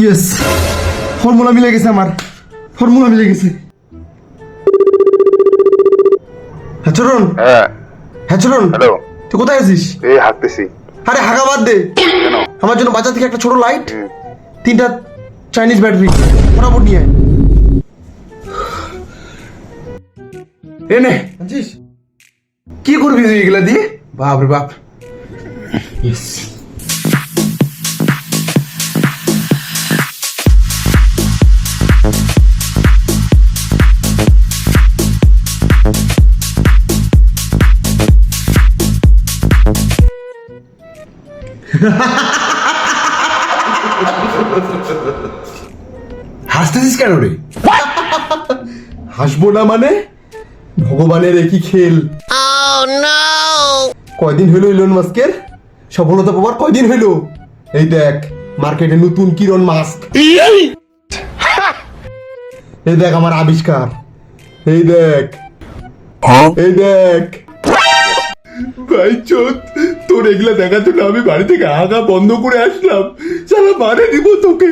Yes, formula মিলে গেছে আমার, ফর্মুলা মিলে গেছে। হ্যাঁ চরণ, হ্যাঁ চরণ, হ্যালো, তুই কোথায় আছিস? এই হাঁটতেছি। আরে হাগা বাদ দে, কেন? আমার জন্য বাজার থেকে একটা ছোট লাইট, 3টা চাইনিজ ব্যাটারি ফটাফট নিয়ে আয়। এনে আছিস? কি করবি তুই এগুলা দিয়ে? বাপ রে বাপ। ইয়েস। হাসতেছিস কেন রে? হাসবো না মানে, ভগবানের একই খেল। কয়দিন হইলো ইলন মাস্কের সফলতা পাওয়ার, কয়দিন হইলো? এই দেখ মার্কেটে নতুন কিরণ মাস্ক, এই দেখ আমার আবিষ্কার, এই দেখ, এই দেখ। ভাই চোদ, তোর এগুলা দেখার জন্য আমি বাড়ি থেকে আগা বন্ধ করে আসলাম। সারা মারে দিব তোকে।